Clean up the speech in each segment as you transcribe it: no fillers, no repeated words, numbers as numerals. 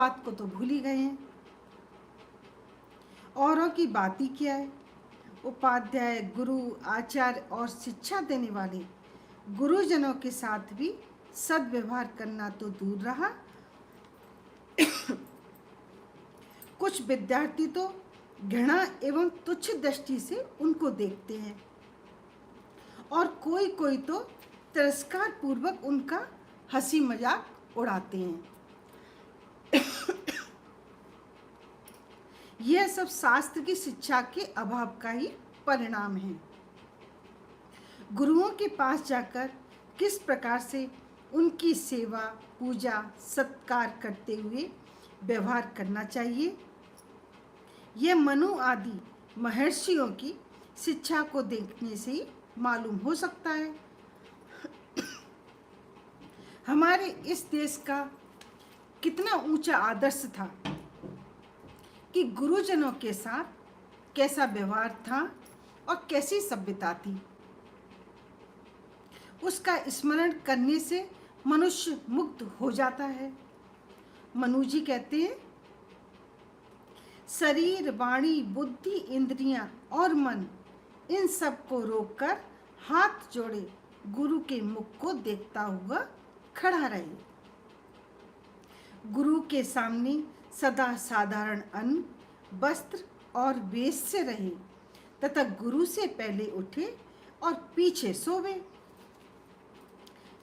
बात को तो भूल ही गए हैं। औरों की बात ही क्या है। उपाध्याय, गुरु, आचार्य और शिक्षा देने वाले गुरुजनों के साथ भी सद्व्यवहार करना तो दूर रहा, कुछ विद्यार्थी तो घृणा एवं तुच्छ दृष्टि से उनको देखते हैं और कोई कोई तो तिरस्कार पूर्वक उनका हंसी मजाक उड़ाते हैं। यह सब शास्त्र की शिक्षा के अभाव का ही परिणाम है। गुरुओं के पास जाकर किस प्रकार से उनकी सेवा, पूजा, सत्कार करते हुए व्यवहार करना चाहिए, यह मनु आदि महर्षियों की शिक्षा को देखने से ही मालूम हो सकता है। हमारे इस देश का कितना ऊंचा आदर्श था कि गुरुजनों के साथ कैसा व्यवहार था और कैसी सभ्यता थी। उसका स्मरण करने से मनुष्य मुक्त हो जाता है। मनु जी कहते हैं, शरीर, वाणी, बुद्धि, इंद्रियां और मन, इन सब को रोककर हाथ जोड़े गुरु के मुख को देखता हुआ खड़ा रहे। गुरु के सामने सदा साधारण अन्न, वस्त्र और वेश से रहे तथा गुरु से पहले उठे और पीछे सोवे।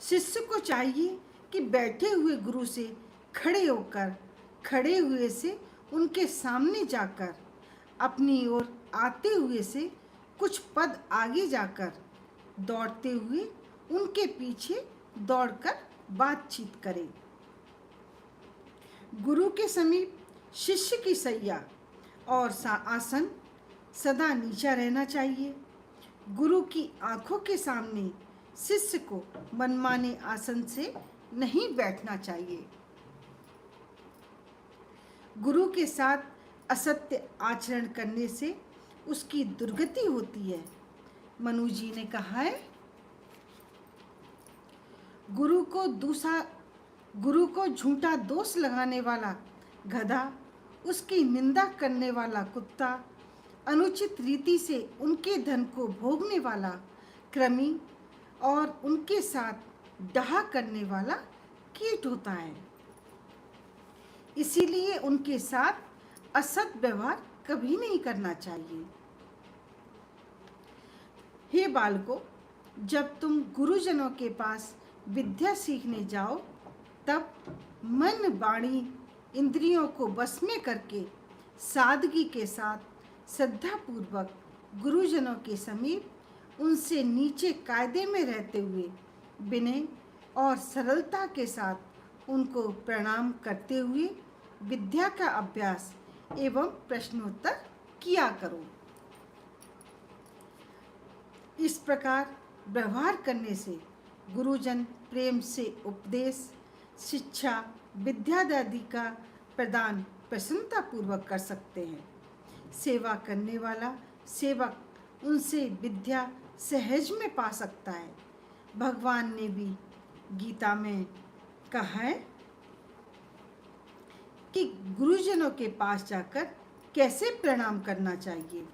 शिष्य को चाहिए कि बैठे हुए गुरु से खड़े होकर, खड़े हुए से उनके सामने जाकर, अपनी ओर आते हुए से कुछ पद आगे जाकर, दौड़ते हुए उनके पीछे दौड़कर बातचीत करे। गुरु के समीप शिष्य की सैया और आसन सदा नीचा रहना चाहिए। गुरु की आंखों के सामने शिष्य को मनमाने आसन से नहीं बैठना चाहिए। गुरु के साथ असत्य आचरण करने से उसकी दुर्गति होती है। मनु जी ने कहा है, गुरु को झूठा दोष लगाने वाला गधा, उसकी निंदा करने वाला कुत्ता, अनुचित रीति से उनके धन को भोगने वाला कृमि और उनके साथ डाह करने वाला कीट होता है। इसीलिए उनके साथ असत व्यवहार कभी नहीं करना चाहिए। हे बालकों, जब तुम गुरुजनों के पास विद्या सीखने जाओ, तब मन, वाणी, इंद्रियों को वश में करके सादगी के साथ श्रद्धापूर्वक गुरुजनों के समीप उनसे नीचे कायदे में रहते हुए विनय और सरलता के साथ उनको प्रणाम करते हुए विद्या का अभ्यास एवं प्रश्नोत्तर किया करो। इस प्रकार व्यवहार करने से गुरुजन प्रेम से उपदेश, शिक्षा, विद्या आदि का प्रदान प्रसन्नता पूर्वक कर सकते हैं। सेवा करने वाला सेवक उनसे विद्या सहज में पा सकता है। भगवान ने भी गीता में कहा है कि गुरुजनों के पास जाकर कैसे प्रणाम करना चाहिए।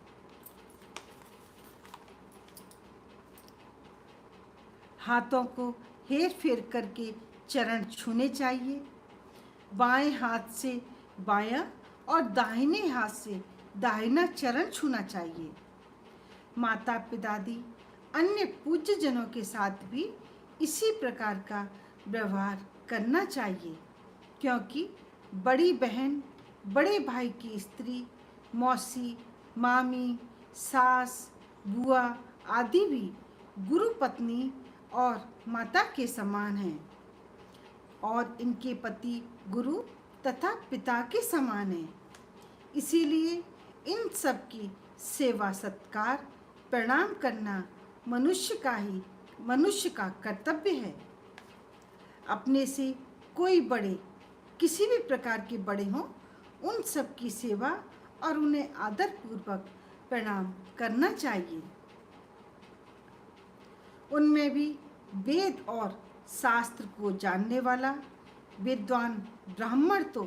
हाथों को हेर फेर करके चरण छूने चाहिए। बाएं हाथ से बायां और दाहिने हाथ से दाहिना चरण छूना चाहिए। माता पितादि अन्य पूज्य जनों के साथ भी इसी प्रकार का व्यवहार करना चाहिए, क्योंकि बड़ी बहन, बड़े भाई की स्त्री, मौसी, मामी, सास, बुआ आदि भी गुरु पत्नी और माता के समान हैं और इनके पति गुरु तथा पिता के समान हैं। इसीलिए इन सब की सेवा, सत्कार, प्रणाम करना मनुष्य का कर्तव्य है। अपने से कोई बड़े, किसी भी प्रकार के बड़े हों, उन सब की सेवा और उन्हें आदर पूर्वक प्रणाम करना चाहिए। उनमें भी वेद और शास्त्र को जानने वाला विद्वान ब्राह्मण तो